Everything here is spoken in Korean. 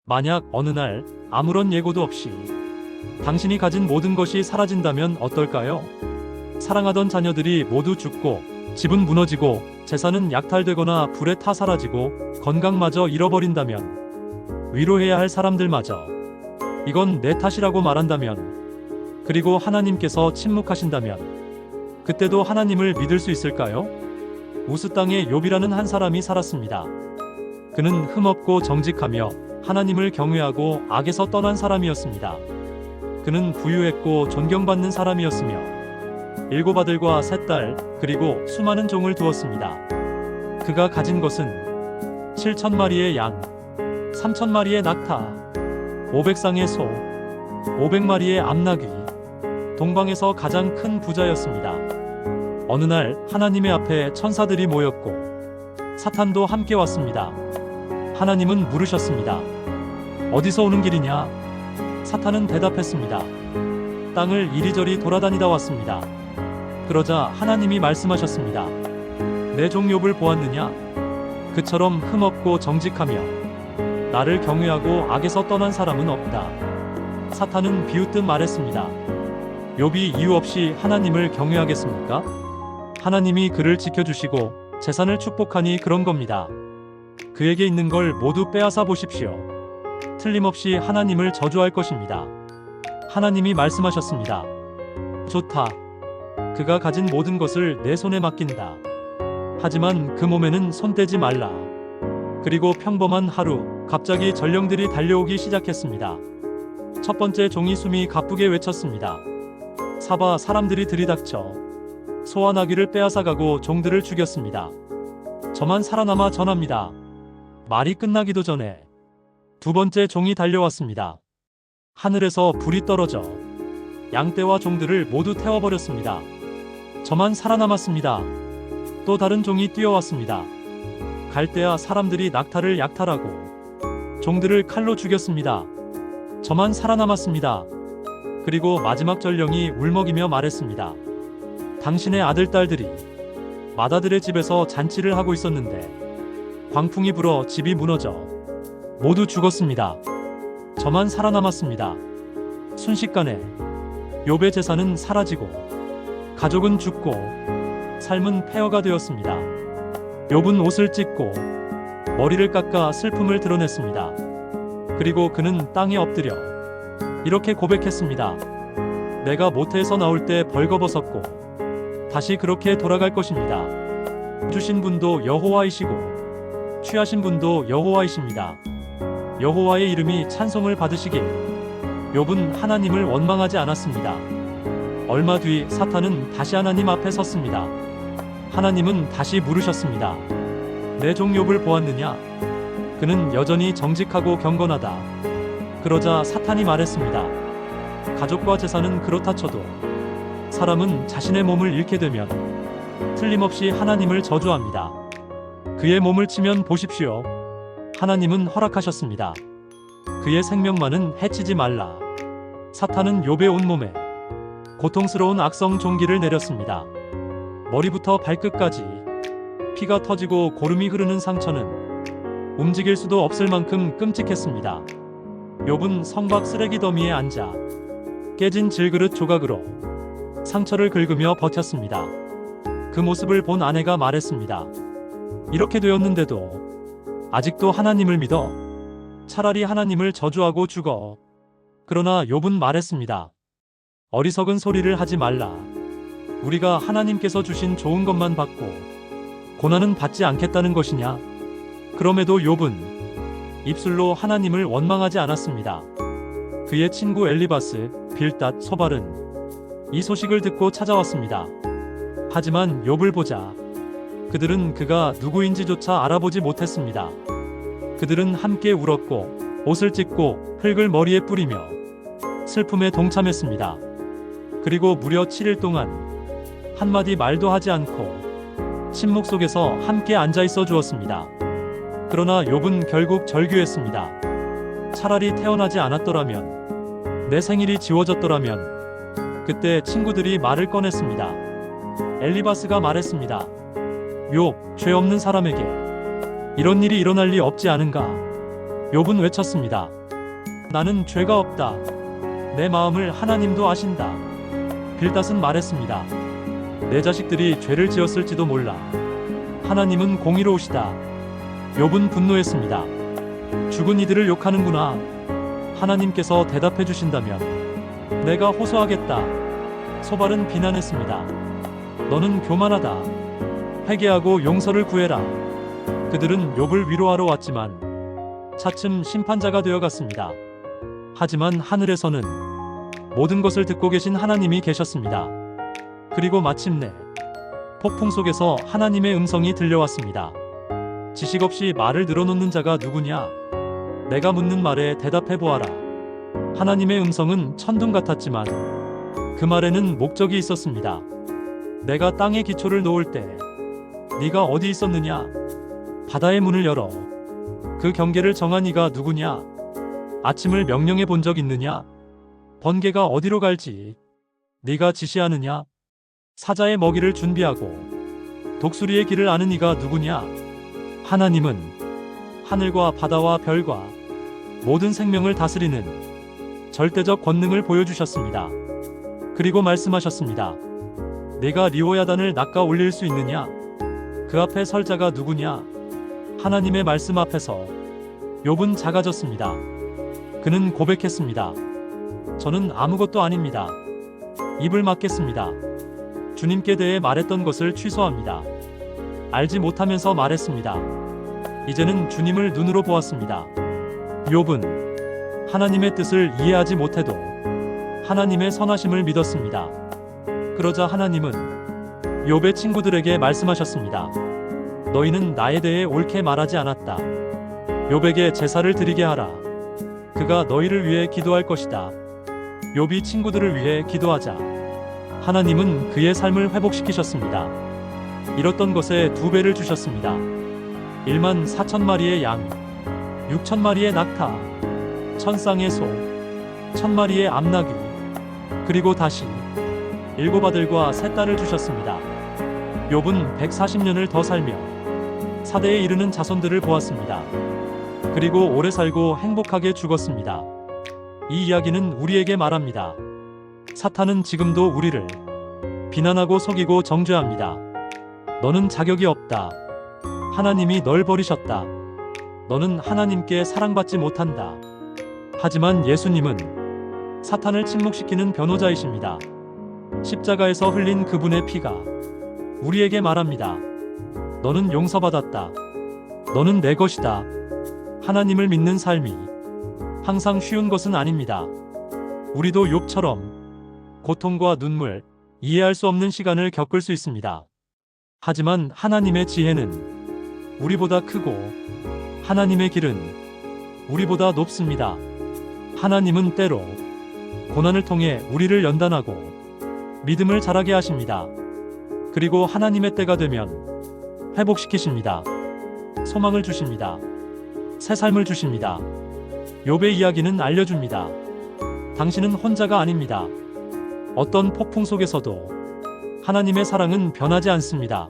만약 어느 날 아무런 예고도 없이 당신이 가진 모든 것이 사라진다면 어떨까요? 사랑하던 자녀들이 모두 죽고 집은 무너지고 재산은 약탈되거나 불에 타 사라지고 건강마저 잃어버린다면 위로해야 할 사람들마저 이건 내 탓이라고 말한다면 그리고 하나님께서 침묵하신다면 그때도 하나님을 믿을 수 있을까요? 우스 땅에 욥이라는 한 사람이 살았습니다. 그는 흠없고 정직하며 하나님을 경외하고 악에서 떠난 사람이었습니다. 그는 부유했고 존경받는 사람이었으며 7 아들과 3딸 그리고 수많은 종을 두었습니다. 그가 가진 것은 7,000마리의 양, 3,000마리의 낙타, 500쌍의 소, 500마리의 암나귀, 동방에서 가장 큰 부자였습니다. 어느 날 하나님의 앞에 천사들이 모였고 사탄도 함께 왔습니다. 하나님은 물으셨습니다. 어디서 오는 길이냐? 사탄은 대답했습니다. 땅을 이리저리 돌아다니다 왔습니다. 그러자 하나님이 말씀하셨습니다. 내 종 욥을 보았느냐? 그처럼 흠없고 정직하며 나를 경외하고 악에서 떠난 사람은 없다. 사탄은 비웃듯 말했습니다. 욥이 이유 없이 하나님을 경외하겠습니까? 하나님이 그를 지켜주시고 재산을 축복하니 그런 겁니다. 그에게 있는 걸 모두 빼앗아 보십시오. 틀림없이 하나님을 저주할 것입니다. 하나님이 말씀하셨습니다. 좋다. 그가 가진 모든 것을 내 손에 맡긴다. 하지만 그 몸에는 손대지 말라. 그리고 평범한 하루, 갑자기 전령들이 달려오기 시작했습니다. 첫 번째 종이 숨이 가쁘게 외쳤습니다. 사바 사람들이 들이닥쳐 소와 나귀를 빼앗아가고 종들을 죽였습니다. 저만 살아남아 전합니다. 말이 끝나기도 전에 두 번째 종이 달려왔습니다. 하늘에서 불이 떨어져 양떼와 종들을 모두 태워버렸습니다. 저만 살아남았습니다. 또 다른 종이 뛰어왔습니다. 갈대아 사람들이 낙타를 약탈하고 종들을 칼로 죽였습니다. 저만 살아남았습니다. 그리고 마지막 전령이 울먹이며 말했습니다. 당신의 아들, 딸들이 맏아들의 집에서 잔치를 하고 있었는데 광풍이 불어 집이 무너져 모두 죽었습니다. 저만 살아남았습니다. 순식간에 욥의 재산은 사라지고 가족은 죽고 삶은 폐허가 되었습니다. 욥은 옷을 찢고 머리를 깎아 슬픔을 드러냈습니다. 그리고 그는 땅에 엎드려 이렇게 고백했습니다. 내가 모태에서 나올 때 벌거벗었고 다시 그렇게 돌아갈 것입니다. 주신 분도 여호와이시고 취하신 분도 여호와이십니다. 여호와의 이름이 찬송을 받으시길. 욥은 하나님을 원망하지 않았습니다. 얼마 뒤 사탄은 다시 하나님 앞에 섰습니다. 하나님은 다시 물으셨습니다. 내 종 욥을 보았느냐? 그는 여전히 정직하고 경건하다. 그러자 사탄이 말했습니다. 가족과 재산은 그렇다 쳐도 사람은 자신의 몸을 잃게 되면 틀림없이 하나님을 저주합니다. 그의 몸을 치면 보십시오. 하나님은 허락하셨습니다. 그의 생명만은 해치지 말라. 사탄은 욥의 온몸에 고통스러운 악성 종기를 내렸습니다. 머리부터 발끝까지 피가 터지고 고름이 흐르는 상처는 움직일 수도 없을 만큼 끔찍했습니다. 욥은 성박 쓰레기 더미에 앉아 깨진 질그릇 조각으로 상처를 긁으며 버텼습니다. 그 모습을 본 아내가 말했습니다. 이렇게 되었는데도 아직도 하나님을 믿어? 차라리 하나님을 저주하고 죽어. 그러나 욥은 말했습니다. 어리석은 소리를 하지 말라. 우리가 하나님께서 주신 좋은 것만 받고 고난은 받지 않겠다는 것이냐? 그럼에도 욥은 입술로 하나님을 원망하지 않았습니다. 그의 친구 엘리바스, 빌닷, 소발은 이 소식을 듣고 찾아왔습니다. 하지만 욥을 보자 그들은 그가 누구인지조차 알아보지 못했습니다. 그들은 함께 울었고 옷을 찢고 흙을 머리에 뿌리며 슬픔에 동참했습니다. 그리고 무려 7일 동안 한마디 말도 하지 않고 침묵 속에서 함께 앉아있어 주었습니다. 그러나 욥은 결국 절규했습니다. 차라리 태어나지 않았더라면, 내 생일이 지워졌더라면. 그때 친구들이 말을 꺼냈습니다. 엘리바스가 말했습니다. 욥, 죄 없는 사람에게 이런 일이 일어날 리 없지 않은가? 욥은 외쳤습니다. 나는 죄가 없다. 내 마음을 하나님도 아신다. 빌닷은 말했습니다. 내 자식들이 죄를 지었을지도 몰라. 하나님은 공의로우시다. 욥은 분노했습니다. 죽은 이들을 욕하는구나. 하나님께서 대답해 주신다면 내가 호소하겠다. 소발은 비난했습니다. 너는 교만하다. 회개하고 용서를 구해라. 그들은 욥을 위로하러 왔지만 차츰 심판자가 되어갔습니다. 하지만 하늘에서는 모든 것을 듣고 계신 하나님이 계셨습니다. 그리고 마침내 폭풍 속에서 하나님의 음성이 들려왔습니다. 지식 없이 말을 늘어놓는 자가 누구냐? 내가 묻는 말에 대답해 보아라. 하나님의 음성은 천둥 같았지만 그 말에는 목적이 있었습니다. 내가 땅에 기초를 놓을 때 네가 어디 있었느냐? 바다의 문을 열어 그 경계를 정한 이가 누구냐? 아침을 명령해 본 적 있느냐? 번개가 어디로 갈지 네가 지시하느냐? 사자의 먹이를 준비하고 독수리의 길을 아는 이가 누구냐? 하나님은 하늘과 바다와 별과 모든 생명을 다스리는 절대적 권능을 보여주셨습니다. 그리고 말씀하셨습니다. 네가 리오야단을 낚아 올릴 수 있느냐? 그 앞에 설 자가 누구냐? 하나님의 말씀 앞에서 욥은 작아졌습니다. 그는 고백했습니다. 저는 아무것도 아닙니다. 입을 막겠습니다. 주님께 대해 말했던 것을 취소합니다. 알지 못하면서 말했습니다. 이제는 주님을 눈으로 보았습니다. 욥은 하나님의 뜻을 이해하지 못해도 하나님의 선하심을 믿었습니다. 그러자 하나님은 욥의 친구들에게 말씀하셨습니다. 너희는 나에 대해 옳게 말하지 않았다. 욥에게 제사를 드리게 하라. 그가 너희를 위해 기도할 것이다. 욥이 친구들을 위해 기도하자 하나님은 그의 삶을 회복시키셨습니다. 잃었던 것에 2배를 주셨습니다. 1만 4천 마리의 양, 6천 마리의 낙타, 1000쌍의 소, 1000마리의 암나귀, 그리고 다시 7 아들과 3 딸을 주셨습니다. 욥은 140년을 더 살며 4대에 이르는 자손들을 보았습니다. 그리고 오래 살고 행복하게 죽었습니다. 이 이야기는 우리에게 말합니다. 사탄은 지금도 우리를 비난하고 속이고 정죄합니다. 너는 자격이 없다. 하나님이 널 버리셨다. 너는 하나님께 사랑받지 못한다. 하지만 예수님은 사탄을 침묵시키는 변호자이십니다. 십자가에서 흘린 그분의 피가 우리에게 말합니다. 너는 용서받았다. 너는 내 것이다. 하나님을 믿는 삶이 항상 쉬운 것은 아닙니다. 우리도 욥처럼 고통과 눈물, 이해할 수 없는 시간을 겪을 수 있습니다. 하지만 하나님의 지혜는 우리보다 크고 하나님의 길은 우리보다 높습니다. 하나님은 때로 고난을 통해 우리를 연단하고 믿음을 자라게 하십니다. 그리고 하나님의 때가 되면 회복시키십니다. 소망을 주십니다. 새 삶을 주십니다. 욥의 이야기는 알려줍니다. 당신은 혼자가 아닙니다. 어떤 폭풍 속에서도 하나님의 사랑은 변하지 않습니다.